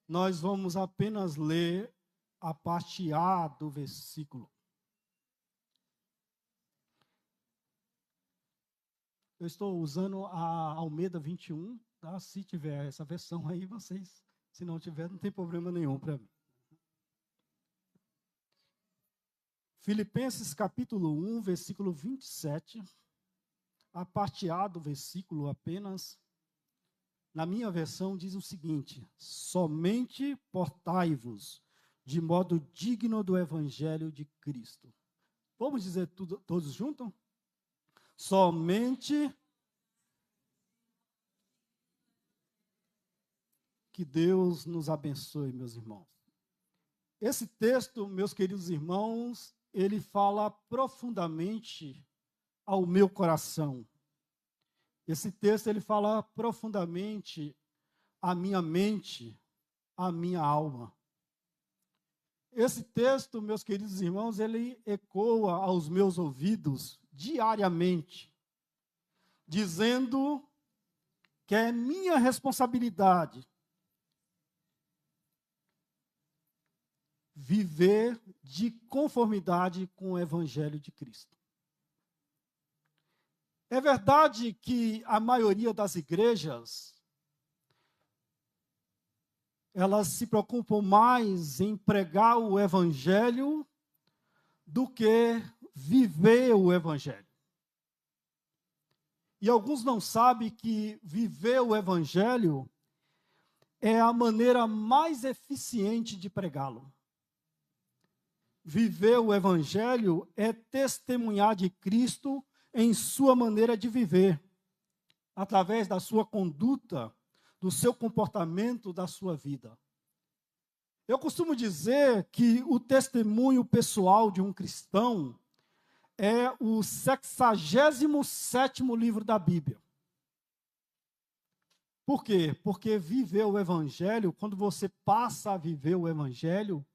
nós vamos apenas ler a parte A do versículo. Eu estou usando a Almeida 21, tá? Se tiver essa versão aí, vocês, se não tiver, não tem problema nenhum para mim. Filipenses capítulo 1, versículo 27, a parte A do versículo apenas, na minha versão diz o seguinte: somente portai-vos de modo digno do evangelho de Cristo. Vamos dizer tudo, todos juntos? Somente. Que Deus nos abençoe, meus irmãos. Esse texto, meus queridos irmãos, ele fala profundamente ao meu coração. Esse texto, ele fala profundamente à minha mente, à minha alma. Esse texto, meus queridos irmãos, ele ecoa aos meus ouvidos diariamente, dizendo que é minha responsabilidade viver de conformidade com o Evangelho de Cristo. É verdade que a maioria das igrejas, elas se preocupam mais em pregar o Evangelho do que viver o Evangelho. E alguns não sabem que viver o Evangelho é a maneira mais eficiente de pregá-lo. Viver o Evangelho é testemunhar de Cristo em sua maneira de viver, através da sua conduta, do seu comportamento, da sua vida. Eu costumo dizer que o testemunho pessoal de um cristão é o 67º livro da Bíblia. Por quê? Porque viver o Evangelho, quando você passa a viver o Evangelho,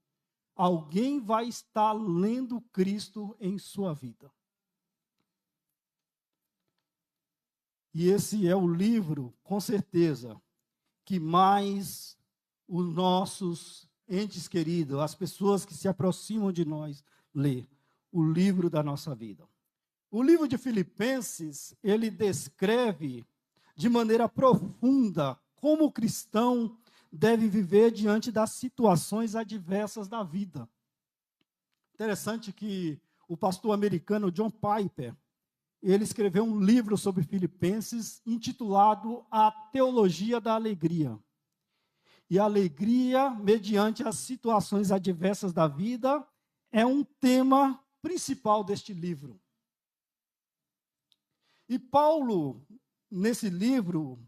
alguém vai estar lendo Cristo em sua vida. E esse é o livro, com certeza, que mais os nossos entes queridos, as pessoas que se aproximam de nós, lê. O livro da nossa vida. O livro de Filipenses, ele descreve de maneira profunda como o cristão deve viver diante das situações adversas da vida. Interessante que o pastor americano John Piper, ele escreveu um livro sobre Filipenses intitulado A Teologia da Alegria. E a alegria, mediante as situações adversas da vida, é um tema principal deste livro. E Paulo, nesse livro,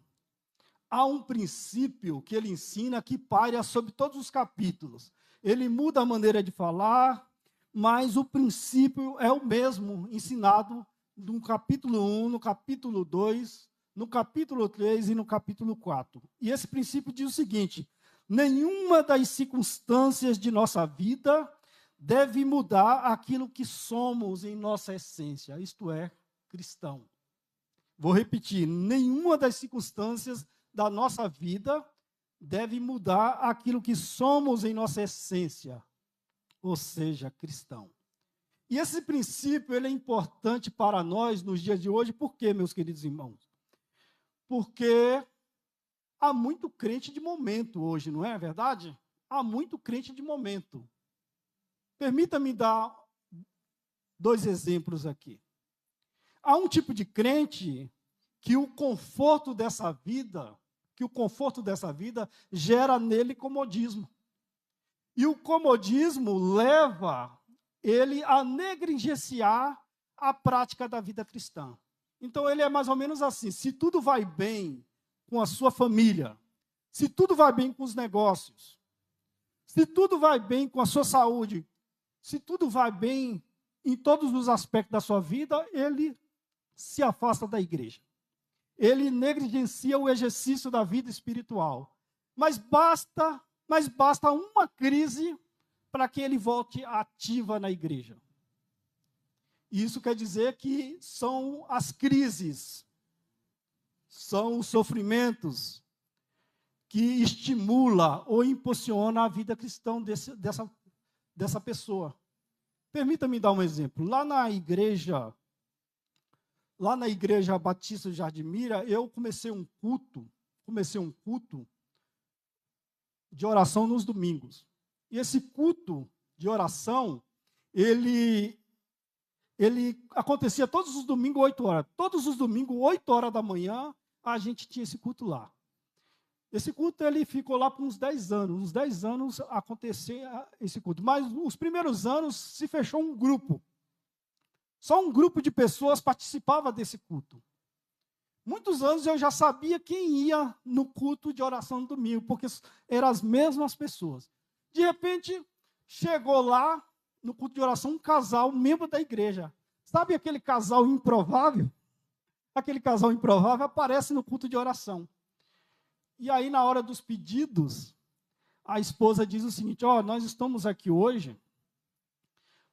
há um princípio que ele ensina que paira sobre todos os capítulos. Ele muda a maneira de falar, mas o princípio é o mesmo, ensinado no capítulo 1, no capítulo 2, no capítulo 3 e no capítulo 4. E esse princípio diz o seguinte: nenhuma das circunstâncias de nossa vida deve mudar aquilo que somos em nossa essência, isto é, cristão. Vou repetir, nenhuma das circunstâncias da nossa vida deve mudar aquilo que somos em nossa essência, ou seja, cristão. E esse princípio ele é importante para nós nos dias de hoje, por quê, meus queridos irmãos? Porque há muito crente de momento hoje, não é verdade? Há muito crente de momento. Permita-me dar 2 exemplos aqui. Há um tipo de crente que o conforto dessa vida gera nele comodismo. E o comodismo leva ele a negligenciar a prática da vida cristã. Então ele é mais ou menos assim: se tudo vai bem com a sua família, se tudo vai bem com os negócios, se tudo vai bem com a sua saúde, se tudo vai bem em todos os aspectos da sua vida, ele se afasta da igreja. Ele negligencia o exercício da vida espiritual. Mas basta uma crise para que ele volte ativa na igreja. Isso quer dizer que são as crises, são os sofrimentos que estimula ou impulsiona a vida cristã dessa pessoa. Permita-me dar um exemplo. Lá na igreja Batista de Jardim Mira, eu comecei um culto de oração nos domingos. E esse culto de oração, ele acontecia todos os domingos, 8 horas. Todos os domingos, 8 horas da manhã, a gente tinha esse culto lá. Esse culto ele ficou lá por uns 10 anos. Uns 10 anos acontecia esse culto. Mas os primeiros anos se fechou um grupo. Só um grupo de pessoas participava desse culto. Muitos anos eu já sabia quem ia no culto de oração no domingo, porque eram as mesmas pessoas. De repente, chegou lá, no culto de oração, um casal, um membro da igreja. Sabe aquele casal improvável? Aquele casal improvável aparece no culto de oração. E aí, na hora dos pedidos, a esposa diz o seguinte: nós estamos aqui hoje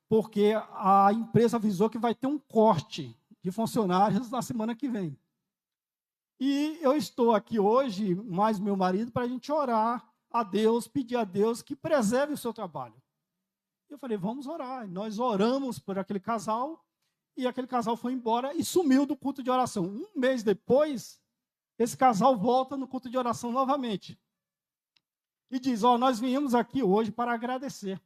porque a empresa avisou que vai ter um corte de funcionários na semana que vem. E eu estou aqui hoje, mais meu marido, para a gente orar a Deus, pedir a Deus que preserve o seu trabalho. Eu falei, vamos orar. Nós oramos por aquele casal, e aquele casal foi embora e sumiu do culto de oração. Um mês depois, esse casal volta no culto de oração novamente. E diz, nós viemos aqui hoje para agradecer.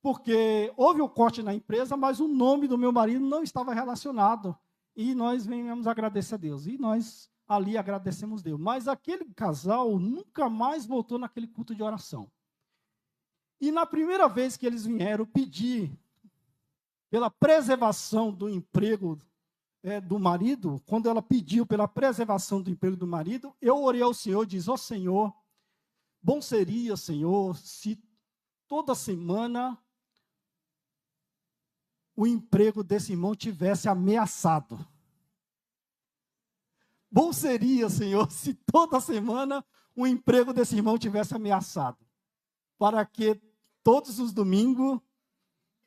Porque houve o corte na empresa, mas o nome do meu marido não estava relacionado. E nós viemos agradecer a Deus. E nós ali agradecemos a Deus. Mas aquele casal nunca mais voltou naquele culto de oração. E na primeira vez que eles vieram pedir pela preservação do emprego do marido, quando ela pediu pela preservação do emprego do marido, eu orei ao Senhor, diz, Senhor, bom seria, Senhor, se toda semana o emprego desse irmão tivesse ameaçado. Bom seria, Senhor, se toda semana o emprego desse irmão tivesse ameaçado, para que todos os domingos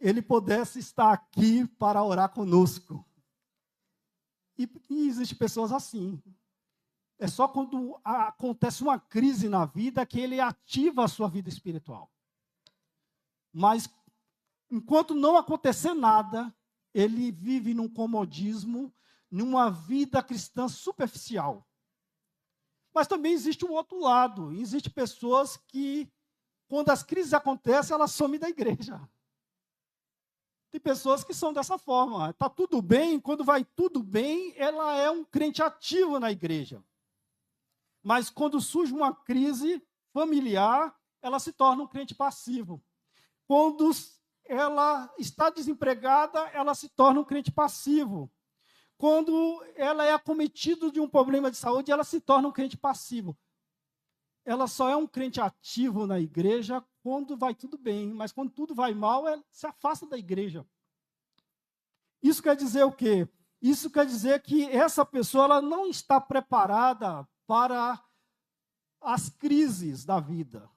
ele pudesse estar aqui para orar conosco. E existem pessoas assim. É só quando acontece uma crise na vida que ele ativa a sua vida espiritual. Mas, enquanto não acontecer nada, ele vive num comodismo, numa vida cristã superficial. Mas também existe o outro lado. Existem pessoas que, quando as crises acontecem, elas somem da igreja. Tem pessoas que são dessa forma. Está tudo bem, quando vai tudo bem, ela é um crente ativo na igreja. Mas quando surge uma crise familiar, ela se torna um crente passivo. Quando ela está desempregada, ela se torna um crente passivo. Quando ela é acometida de um problema de saúde, ela se torna um crente passivo. Ela só é um crente ativo na igreja quando vai tudo bem, mas quando tudo vai mal, ela se afasta da igreja. Isso quer dizer o quê? Isso quer dizer que essa pessoa ela não está preparada para as crises da vida.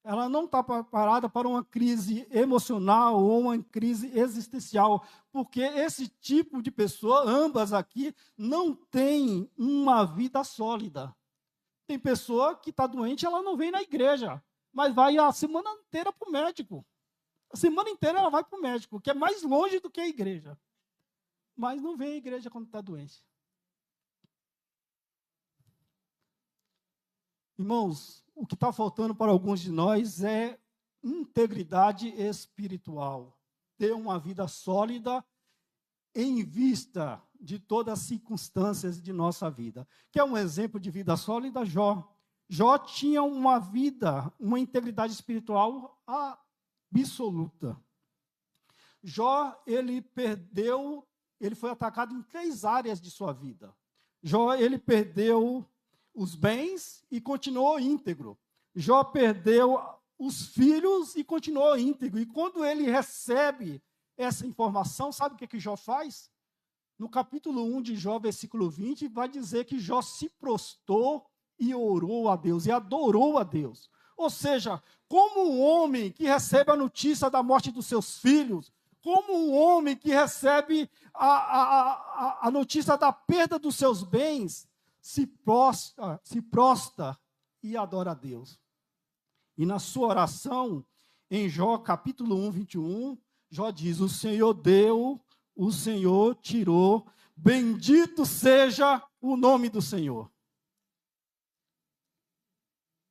Ela não está preparada para uma crise emocional ou uma crise existencial, porque esse tipo de pessoa, ambas aqui, não tem uma vida sólida. Tem pessoa que está doente, ela não vem na igreja, mas vai a semana inteira para o médico. A semana inteira ela vai para o médico, que é mais longe do que a igreja. Mas não vem à igreja quando está doente. Irmãos, o que está faltando para alguns de nós é integridade espiritual. Ter uma vida sólida em vista de todas as circunstâncias de nossa vida. Quer um exemplo de vida sólida? Jó. Jó tinha uma vida, uma integridade espiritual absoluta. Jó, ele foi atacado em 3 áreas de sua vida. Jó, ele perdeu os bens e continuou íntegro. Jó perdeu os filhos e continuou íntegro. E quando ele recebe essa informação, sabe o que Jó faz? No capítulo 1 de Jó, versículo 20, vai dizer que Jó se prostrou e orou a Deus, e adorou a Deus. Ou seja, como um homem que recebe a notícia da morte dos seus filhos, como um homem que recebe a notícia da perda dos seus bens, se prostra e adora a Deus. E na sua oração, em Jó capítulo 1, 21, Jó diz: o Senhor deu, o Senhor tirou, bendito seja o nome do Senhor.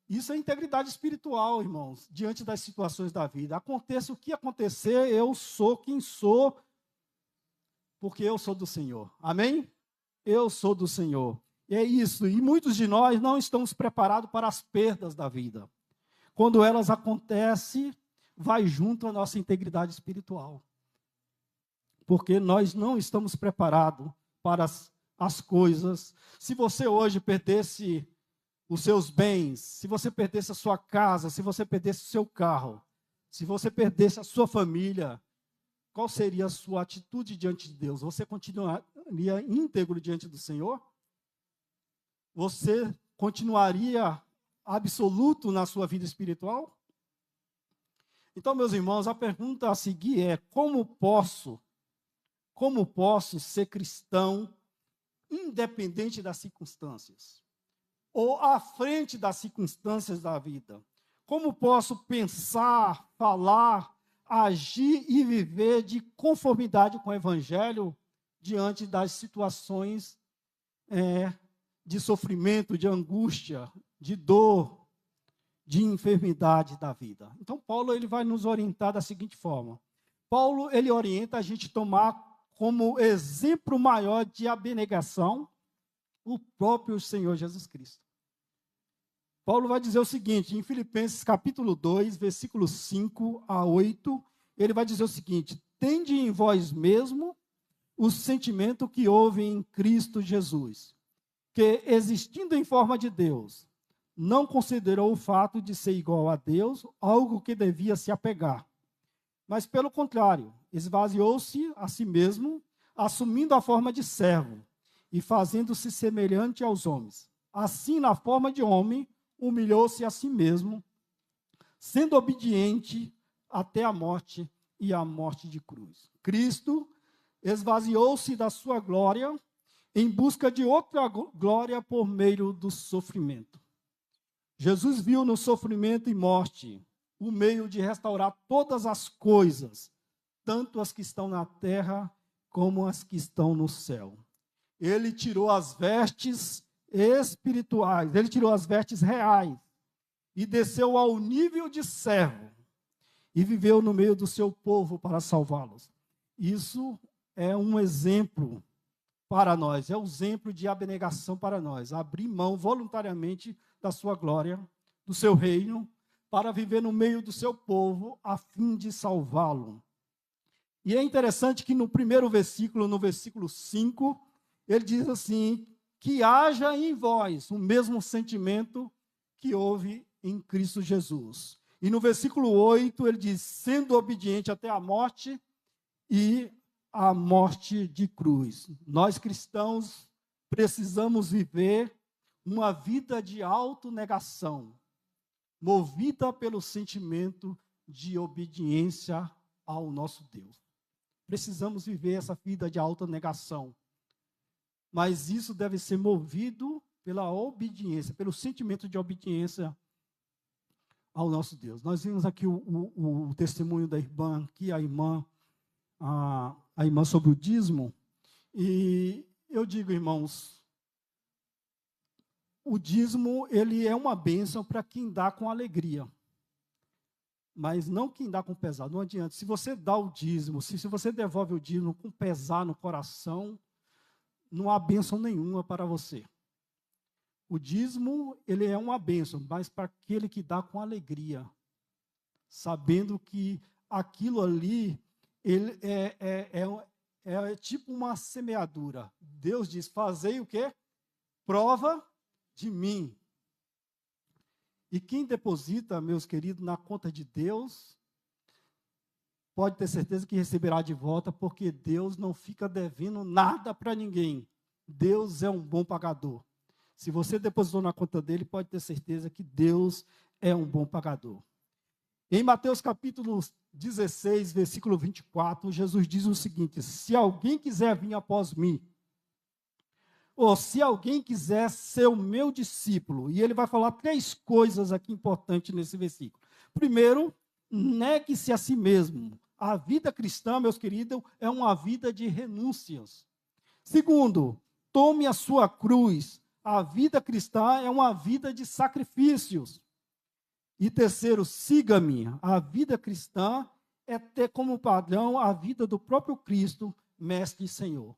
Isso é integridade espiritual, irmãos, diante das situações da vida. Aconteça o que acontecer, eu sou quem sou, porque eu sou do Senhor. Amém? Eu sou do Senhor. E é isso. E muitos de nós não estamos preparados para as perdas da vida. Quando elas acontecem, vai junto a nossa integridade espiritual. Porque nós não estamos preparados para as coisas. Se você hoje perdesse os seus bens, se você perdesse a sua casa, se você perdesse o seu carro, se você perdesse a sua família, qual seria a sua atitude diante de Deus? Você continuaria íntegro diante do Senhor? Você continuaria absoluto na sua vida espiritual? Então, meus irmãos, a pergunta a seguir é: como posso ser cristão independente das circunstâncias? Ou à frente das circunstâncias da vida? Como posso pensar, falar, agir e viver de conformidade com o Evangelho diante das situações de sofrimento, de angústia, de dor, de enfermidade da vida? Então, Paulo ele vai nos orientar da seguinte forma. Paulo ele orienta a gente tomar como exemplo maior de abnegação o próprio Senhor Jesus Cristo. Paulo vai dizer o seguinte, em Filipenses capítulo 2, versículos 5 a 8, ele vai dizer o seguinte: tende em vós mesmo o sentimento que houve em Cristo Jesus, que, existindo em forma de Deus, não considerou o fato de ser igual a Deus algo que devia se apegar, mas, pelo contrário, esvaziou-se a si mesmo, assumindo a forma de servo e fazendo-se semelhante aos homens. Assim, na forma de homem, humilhou-se a si mesmo, sendo obediente até a morte e a morte de cruz. Cristo esvaziou-se da sua glória em busca de outra glória por meio do sofrimento. Jesus viu no sofrimento e morte o meio de restaurar todas as coisas, tanto as que estão na terra como as que estão no céu. Ele tirou as vestes espirituais, ele tirou as vestes reais e desceu ao nível de servo e viveu no meio do seu povo para salvá-los. Isso é um exemplo para nós, é um exemplo de abnegação para nós, abrir mão voluntariamente da sua glória, do seu reino, para viver no meio do seu povo, a fim de salvá-lo. E é interessante que no primeiro versículo, no versículo 5, ele diz assim: que haja em vós o mesmo sentimento que houve em Cristo Jesus. E no versículo 8, ele diz: sendo obediente até a morte e a morte de cruz. Nós cristãos precisamos viver uma vida de autonegação, movida pelo sentimento de obediência ao nosso Deus. Precisamos viver essa vida de autonegação. Mas isso deve ser movido pela obediência, pelo sentimento de obediência ao nosso Deus. Nós vimos aqui o testemunho da irmã, aqui a irmã sobre o dízimo, e eu digo, irmãos, o dízimo ele é uma bênção para quem dá com alegria, mas não quem dá com pesar. Não adianta. Se você dá o dízimo, se você devolve o dízimo com pesar no coração, não há bênção nenhuma para você. O dízimo, ele é uma bênção, mas para aquele que dá com alegria, sabendo que aquilo ali ele é tipo uma semeadura. Deus diz: fazei o quê? Prova de mim. E quem deposita, meus queridos, na conta de Deus, pode ter certeza que receberá de volta, porque Deus não fica devendo nada para ninguém. Deus é um bom pagador. Se você depositou na conta dele, pode ter certeza que Deus é um bom pagador. Em Mateus capítulo 16, versículo 24, Jesus diz o seguinte: se alguém quiser vir após mim, ou se alguém quiser ser o meu discípulo, e ele vai falar 3 coisas aqui importantes nesse versículo. Primeiro, negue-se a si mesmo. A vida cristã, meus queridos, é uma vida de renúncias. Segundo, tome a sua cruz. A vida cristã é uma vida de sacrifícios. E terceiro, siga-me. A vida cristã é ter como padrão a vida do próprio Cristo, Mestre e Senhor.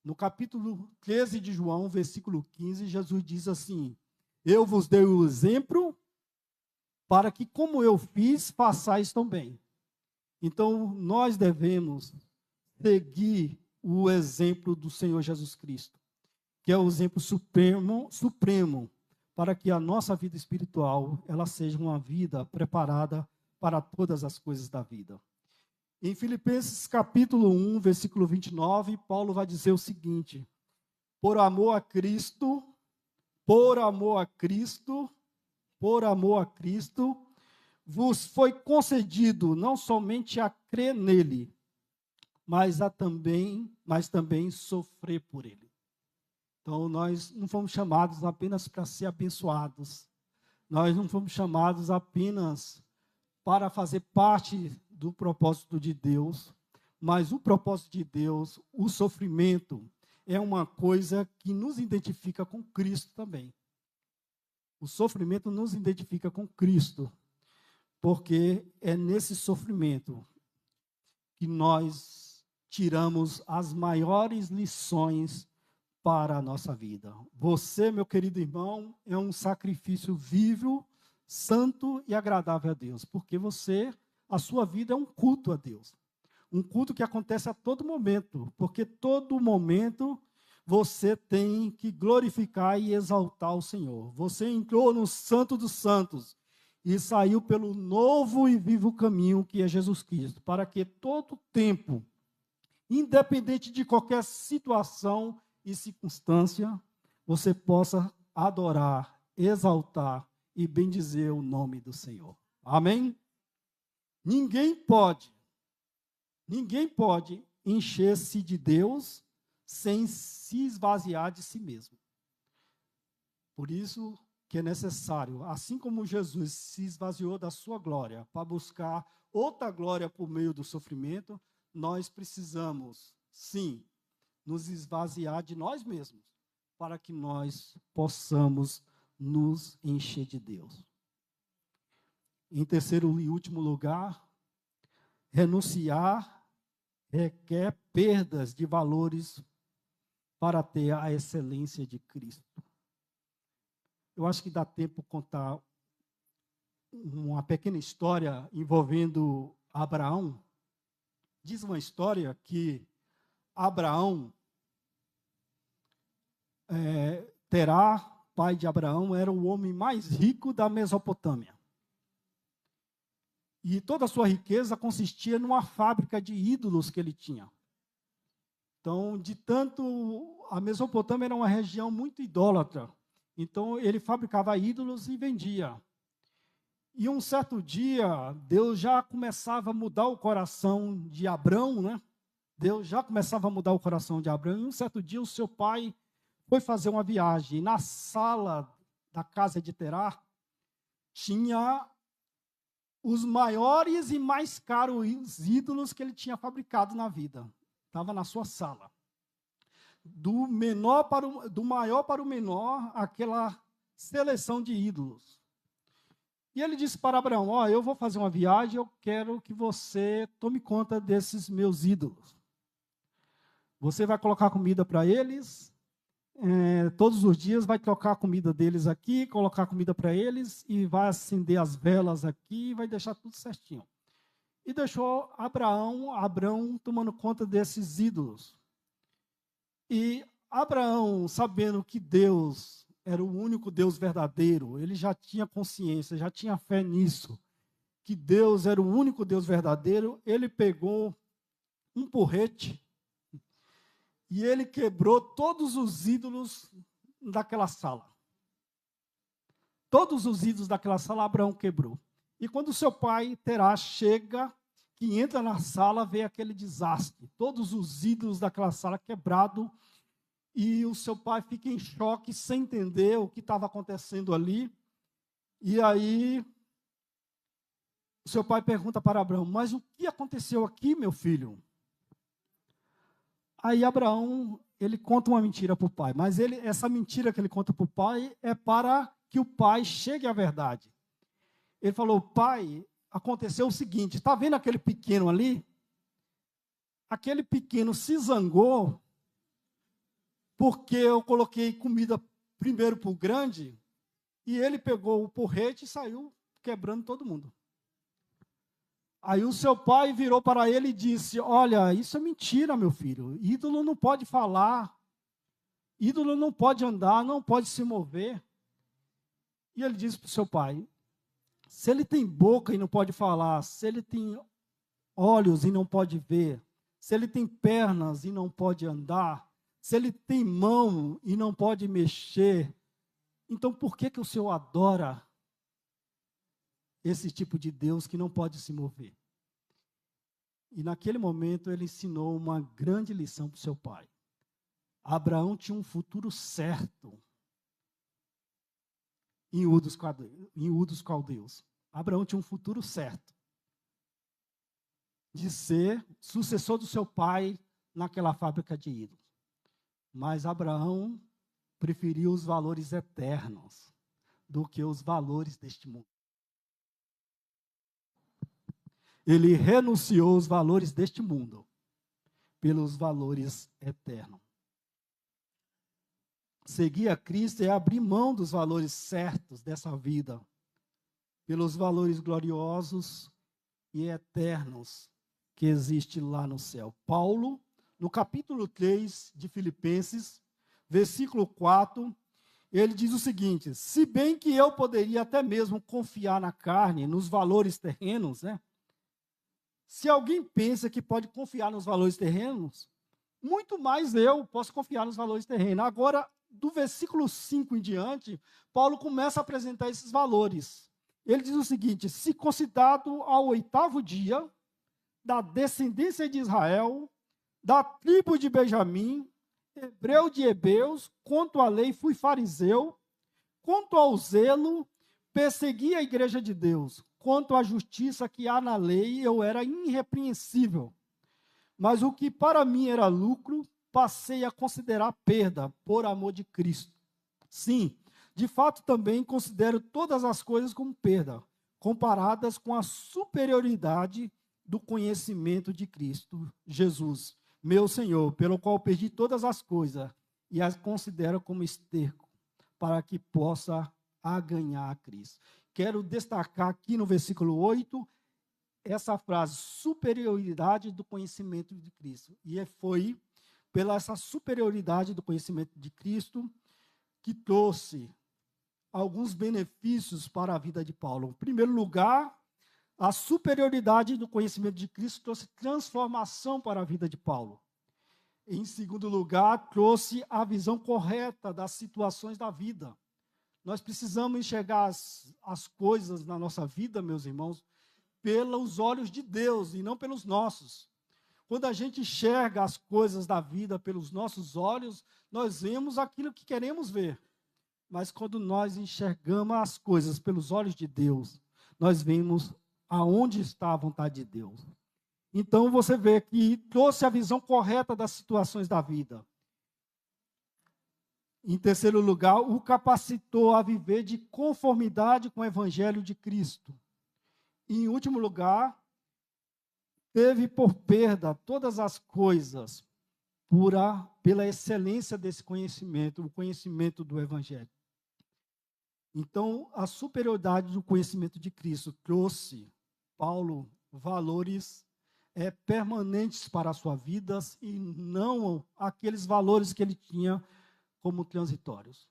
No capítulo 13 de João, versículo 15, Jesus diz assim: eu vos dei o exemplo para que, como eu fiz, façais também. Então, nós devemos seguir o exemplo do Senhor Jesus Cristo, que é o exemplo supremo para que a nossa vida espiritual ela seja uma vida preparada para todas as coisas da vida. Em Filipenses capítulo 1, versículo 29, Paulo vai dizer o seguinte: por amor a Cristo, vos foi concedido não somente a crer nele, mas também sofrer por ele. Então, nós não fomos chamados apenas para ser abençoados. Nós não fomos chamados apenas para fazer parte do propósito de Deus, mas o propósito de Deus, o sofrimento, é uma coisa que nos identifica com Cristo também. O sofrimento nos identifica com Cristo, porque é nesse sofrimento que nós tiramos as maiores lições para a nossa vida. Você, meu querido irmão, é um sacrifício vivo, santo e agradável a Deus, porque a sua vida é um culto a Deus. Um culto que acontece a todo momento, porque todo momento você tem que glorificar e exaltar o Senhor. Você entrou no Santo dos Santos e saiu pelo novo e vivo caminho que é Jesus Cristo, para que todo tempo, independente de qualquer situação e circunstância, você possa adorar, exaltar e bendizer o nome do Senhor. Amém? Ninguém pode encher-se de Deus sem se esvaziar de si mesmo. Por isso que é necessário, assim como Jesus se esvaziou da sua glória para buscar outra glória por meio do sofrimento, nós precisamos, sim, nos esvaziar de nós mesmos, para que nós possamos nos encher de Deus. Em terceiro e último lugar, renunciar requer perdas de valores para ter a excelência de Cristo. Eu acho que dá tempo de contar uma pequena história envolvendo Abraão. Diz uma história que Abraão, Terá, pai de Abraão, era o homem mais rico da Mesopotâmia. E toda a sua riqueza consistia numa fábrica de ídolos que ele tinha. Então, a Mesopotâmia era uma região muito idólatra. Então, ele fabricava ídolos e vendia. E um certo dia, Deus já começava a mudar o coração de Abrão, né? Deus já começava a mudar o coração de Abrão. E um certo dia, o seu pai foi fazer uma viagem. E na sala da casa de Terá, tinha os maiores e mais caros ídolos que ele tinha fabricado na vida. Estava na sua sala. Do maior para o menor, aquela seleção de ídolos. E ele disse para Abraão: eu vou fazer uma viagem, eu quero que você tome conta desses meus ídolos. Você vai colocar comida para eles, todos os dias vai trocar a comida deles aqui, colocar comida para eles, e vai acender as velas aqui, e vai deixar tudo certinho. E deixou Abraão tomando conta desses ídolos. E Abraão, sabendo que Deus era o único Deus verdadeiro, ele já tinha consciência, já tinha fé nisso, que Deus era o único Deus verdadeiro, ele pegou um porrete e ele quebrou todos os ídolos daquela sala. Todos os ídolos daquela sala, Abraão quebrou. E quando seu pai, Terá, chega, que entra na sala, vê aquele desastre. Todos os ídolos daquela sala quebrados. e o seu pai fica em choque, sem entender o que estava acontecendo ali. E aí, o seu pai pergunta para Abraão: mas o que aconteceu aqui, meu filho? Aí Abraão, ele conta uma mentira para o pai, mas essa mentira que ele conta para o pai é para que o pai chegue à verdade. Ele falou: pai, aconteceu o seguinte, está vendo aquele pequeno ali? Aquele pequeno se zangou porque eu coloquei comida primeiro para o grande, e ele pegou o porrete e saiu quebrando todo mundo. Aí o seu pai virou para ele e disse: olha, isso é mentira, meu filho. Ídolo não pode falar, ídolo não pode andar, não pode se mover. E ele disse para o seu pai: se ele tem boca e não pode falar, se ele tem olhos e não pode ver, se ele tem pernas e não pode andar, se ele tem mão e não pode mexer, então por que o Senhor adora esse tipo de Deus que não pode se mover? E naquele momento ele ensinou uma grande lição para o seu pai. Abraão tinha um futuro certo em Ur dos Caldeus. Abraão tinha um futuro certo de ser sucessor do seu pai naquela fábrica de ídolos. Mas Abraão preferiu os valores eternos do que os valores deste mundo. Ele renunciou os valores deste mundo pelos valores eternos. Seguir a Cristo é abrir mão dos valores certos dessa vida, pelos valores gloriosos e eternos que existem lá no céu. Paulo, no capítulo 3 de Filipenses, versículo 4, ele diz o seguinte: se bem que eu poderia até mesmo confiar na carne, nos valores terrenos, né? Se alguém pensa que pode confiar nos valores terrenos, muito mais eu posso confiar nos valores terrenos. Agora, do versículo 5 em diante, Paulo começa a apresentar esses valores. Ele diz o seguinte: se considerado ao 8º dia, da descendência de Israel, da tribo de Benjamim, hebreu de hebreus, quanto à lei fui fariseu, quanto ao zelo, persegui a igreja de Deus, quanto à justiça que há na lei, eu era irrepreensível. Mas o que para mim era lucro, passei a considerar perda por amor de Cristo. Sim, de fato também considero todas as coisas como perda, comparadas com a superioridade do conhecimento de Cristo Jesus, meu Senhor, pelo qual perdi todas as coisas e as considero como esterco, para que possa ganhar a Cristo. Quero destacar aqui no versículo 8, essa frase, superioridade do conhecimento de Cristo. E foi pela essa superioridade do conhecimento de Cristo que trouxe alguns benefícios para a vida de Paulo. Em primeiro lugar, a superioridade do conhecimento de Cristo trouxe transformação para a vida de Paulo. Em segundo lugar, trouxe a visão correta das situações da vida. Nós precisamos enxergar as coisas na nossa vida, meus irmãos, pelos olhos de Deus e não pelos nossos. Quando a gente enxerga as coisas da vida pelos nossos olhos, nós vemos aquilo que queremos ver. Mas quando nós enxergamos as coisas pelos olhos de Deus, nós vemos aonde está a vontade de Deus. Então você vê que trouxe a visão correta das situações da vida. Em terceiro lugar, o capacitou a viver de conformidade com o Evangelho de Cristo. E, em último lugar, teve por perda todas as coisas pela excelência desse conhecimento, o conhecimento do Evangelho. Então, a superioridade do conhecimento de Cristo trouxe, Paulo, valores permanentes para a sua vida e não aqueles valores que ele tinha como transitórios.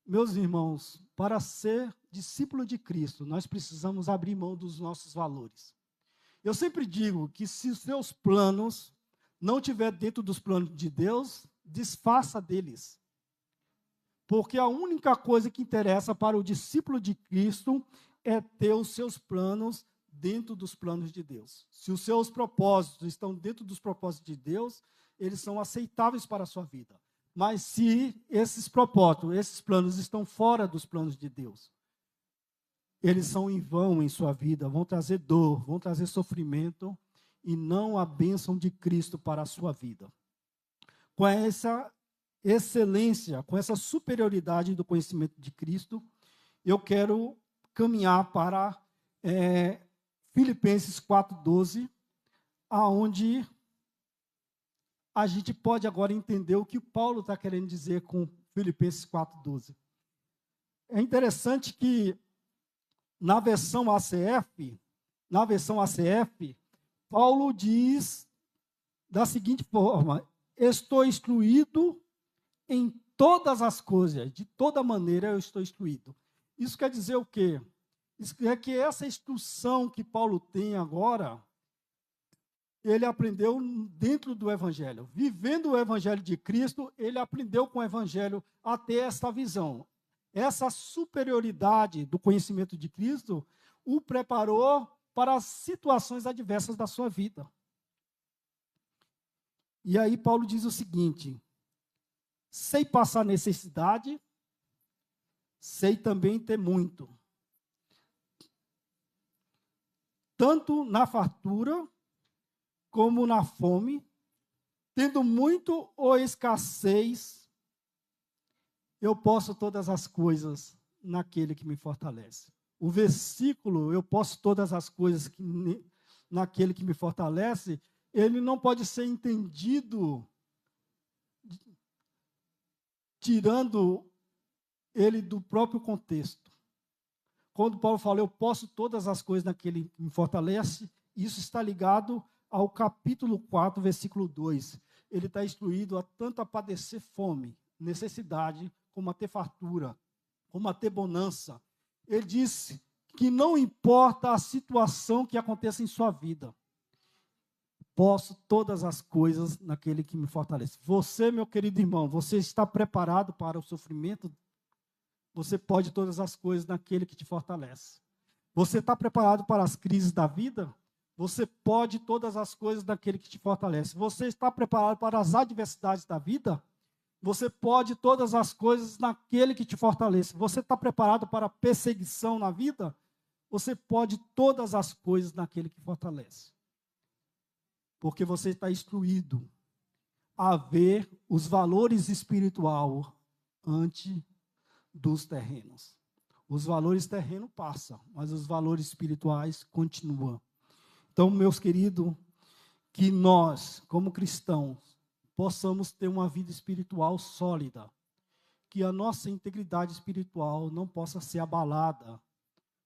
Meus irmãos, para ser discípulo de Cristo, nós precisamos abrir mão dos nossos valores. Eu sempre digo que se os seus planos não estiverem dentro dos planos de Deus, desfaça deles. Porque a única coisa que interessa para o discípulo de Cristo é ter os seus planos dentro dos planos de Deus. Se os seus propósitos estão dentro dos propósitos de Deus, eles são aceitáveis para a sua vida. Mas se esses propósitos, esses planos estão fora dos planos de Deus, eles são em vão em sua vida, vão trazer dor, vão trazer sofrimento e não a bênção de Cristo para a sua vida. Com essa excelência, com essa superioridade do conhecimento de Cristo, eu quero caminhar para Filipenses 4:12, aonde a gente pode agora entender o que Paulo está querendo dizer com Filipenses 4:12. É interessante que na versão ACF, Paulo diz da seguinte forma: estou instruído em todas as coisas, de toda maneira eu estou instruído. Isso quer dizer o quê? Isso quer que essa instrução que Paulo tem agora, ele aprendeu dentro do Evangelho. Vivendo o Evangelho de Cristo, ele aprendeu com o Evangelho a ter essa visão. Essa superioridade do conhecimento de Cristo o preparou para as situações adversas da sua vida. E aí Paulo diz o seguinte: sei passar necessidade, sei também ter muito. Tanto na fartura como na fome, tendo muito ou escassez, eu posso todas as coisas naquele que me fortalece. O versículo, eu posso todas as coisas naquele que me fortalece, ele não pode ser entendido tirando ele do próprio contexto. Quando Paulo fala, eu posso todas as coisas naquele que me fortalece, isso está ligado ao capítulo 4, versículo 2. Ele está instruído a tanto a padecer fome, necessidade, como a ter fartura, como a ter bonança. Ele disse que não importa a situação que aconteça em sua vida, posso todas as coisas naquele que me fortalece. Você, meu querido irmão, você está preparado para o sofrimento? Você pode todas as coisas naquele que te fortalece. Você está preparado para as crises da vida? Você pode todas as coisas naquele que te fortalece. Você está preparado para as adversidades da vida? Você pode todas as coisas naquele que te fortalece. Você está preparado para a perseguição na vida? Você pode todas as coisas naquele que fortalece. Porque você está instruído a ver os valores espirituais antes dos terrenos. Os valores terrenos passam, mas os valores espirituais continuam. Então, meus queridos, que nós, como cristãos, possamos ter uma vida espiritual sólida, que a nossa integridade espiritual não possa ser abalada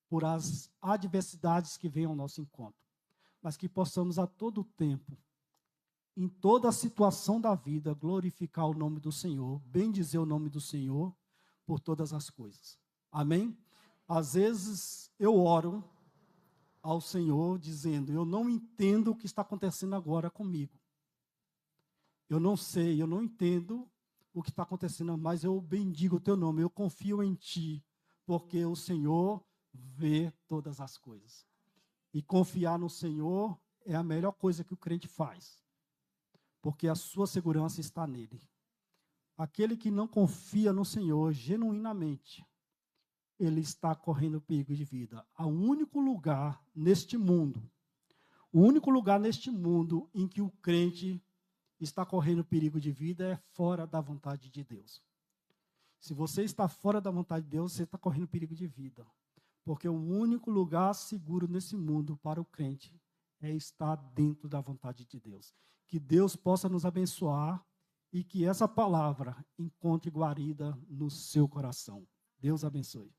por as adversidades que venham ao nosso encontro, mas que possamos a todo tempo, em toda a situação da vida, glorificar o nome do Senhor, bendizer o nome do Senhor por todas as coisas. Amém? Às vezes eu oro ao Senhor dizendo, eu não entendo o que está acontecendo agora comigo. Eu não sei, eu não entendo o que está acontecendo, mas eu bendigo o teu nome, eu confio em ti, porque o Senhor vê todas as coisas. E confiar no Senhor é a melhor coisa que o crente faz, porque a sua segurança está nele. Aquele que não confia no Senhor genuinamente, ele está correndo perigo de vida. O único lugar neste mundo em que o crente está correndo perigo de vida é fora da vontade de Deus. Se você está fora da vontade de Deus, você está correndo perigo de vida. Porque o único lugar seguro nesse mundo para o crente é estar dentro da vontade de Deus. Que Deus possa nos abençoar e que essa palavra encontre guarida no seu coração. Deus abençoe.